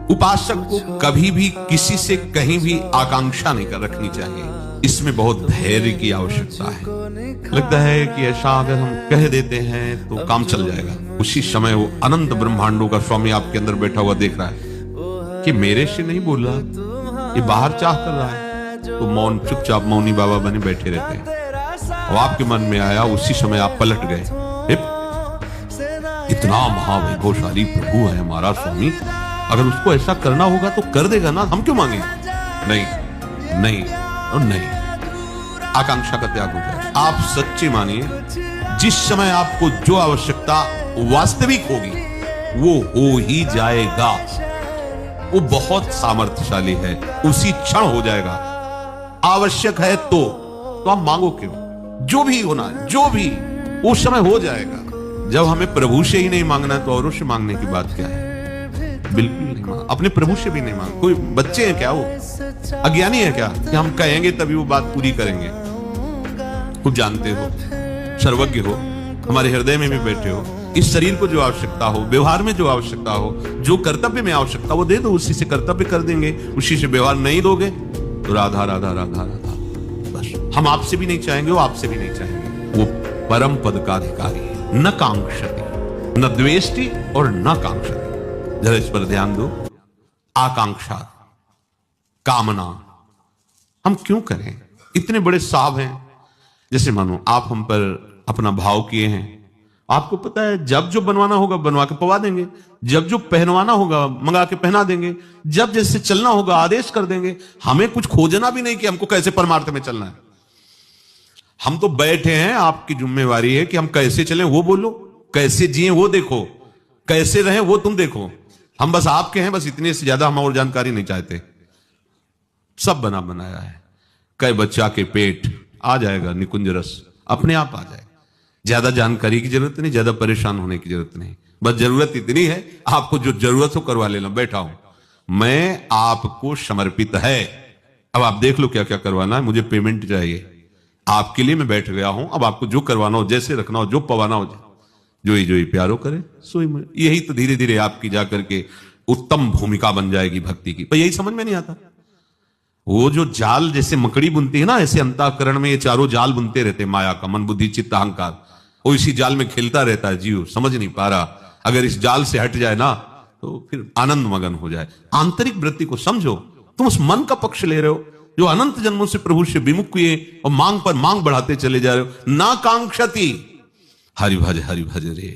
उपासक को कभी भी किसी से कहीं भी आकांक्षा नहीं कर रखनी चाहिए। इसमें बहुत धैर्य की आवश्यकता है। लगता है कि ऐसा अगर हम कह देते हैं तो काम चल जाएगा। उसी समय वो अनंत ब्रह्मांडों का स्वामी आपके अंदर बैठा हुआ देख रहा है कि मेरे से नहीं बोल रहा, ये बाहर चाह कर रहा है, तो मौन चुपचाप मौनी बाबा बने बैठे रहते हैं। और आपके मन में आया, उसी समय आप पलट गए। इतना महावैभवशाली प्रभु है हमारा स्वामी, अगर उसको ऐसा करना होगा तो कर देगा ना, हम क्यों मांगे? नहीं नहीं और नहीं। आकांक्षा का त्याग हो जाए। आप सच्चे मानिए, जिस समय आपको जो आवश्यकता वास्तविक होगी वो हो ही जाएगा। वो बहुत सामर्थ्यशाली है, उसी क्षण हो जाएगा। आवश्यक है तो आप मांगो क्यों? जो भी होना, जो भी उस समय हो जाएगा। जब हमें प्रभु से ही नहीं मांगना है तो औरों से मांगने की बात क्या है? बिल्कुल नहीं मांग, अपने प्रभु से भी नहीं मांग। कोई बच्चे हैं क्या? वो अज्ञानी है क्या कि हम कहेंगे तभी वो बात पूरी करेंगे? खूब जानते हो, सर्वज्ञ हो, हमारे हृदय में भी बैठे हो। इस शरीर को जो आवश्यकता हो, व्यवहार में जो आवश्यकता हो, जो कर्तव्य में आवश्यकता वो दे दो, उसी से कर्तव्य कर देंगे। उसी से व्यवहार नहीं दोगे तो राधा राधा राधा राधा। बस हम आपसे भी नहीं चाहेंगे, वो आपसे भी नहीं चाहेंगे। वो परम पद का अधिकारी है। न कांक्षति, न द्वेष्टि और न कांक्षति। जरा इस पर ध्यान दो। आकांक्षा, कामना हम क्यों करें? इतने बड़े साहब हैं, जैसे मानो आप हम पर अपना भाव किए हैं। आपको पता है जब जो बनवाना होगा बनवा के पवा देंगे, जब जो पहनवाना होगा मंगा के पहना देंगे, जब जैसे चलना होगा आदेश कर देंगे। हमें कुछ खोजना भी नहीं कि हमको कैसे परमार्थ में चलना है। हम तो बैठे हैं, आपकी जिम्मेवारी है कि हम कैसे चलें वो बोलो, कैसे जिए वो देखो, कैसे रहें वो तुम देखो। हम बस आपके हैं, बस इतने से ज्यादा हम और जानकारी नहीं चाहते। सब बना बनाया है। कई बच्चा के पेट आ जाएगा निकुंज रस, अपने आप आ जाएगा। ज्यादा जानकारी की जरूरत नहीं, ज्यादा परेशान होने की जरूरत नहीं। बस जरूरत इतनी है, आपको जो जरूरत हो करवा लेना। बैठा हूं मैं, आपको समर्पित है। अब आप देख लो क्या क्या करवाना है। मुझे पेमेंट चाहिए, आपके लिए मैं बैठ गया हूं। अब आपको जो करवाना हो, जैसे रखना हो, जो पवाना हो, जो ही प्यारो करे सोई में। यही तो धीरे धीरे आपकी जाकर के उत्तम भूमिका बन जाएगी भक्ति की। पर यही समझ में नहीं आता। वो जो जाल जैसे मकड़ी बुनती है ना, ऐसे अंतःकरण में ये चारों जाल बुनते रहते, माया का, मन बुद्धि चित्त अहंकार। वो इसी जाल में खेलता रहता है जीव, समझ नहीं पा रहा। अगर इस जाल से हट जाए ना तो फिर आनंद मगन हो जाए। आंतरिक वृत्ति को समझो। तुम उस मन का पक्ष ले रहे हो जो अनंत जन्मों से प्रभु से विमुख हुए और मांग पर मांग बढ़ाते चले जा रहे हो। ना कांक्षति, हरि भज रे।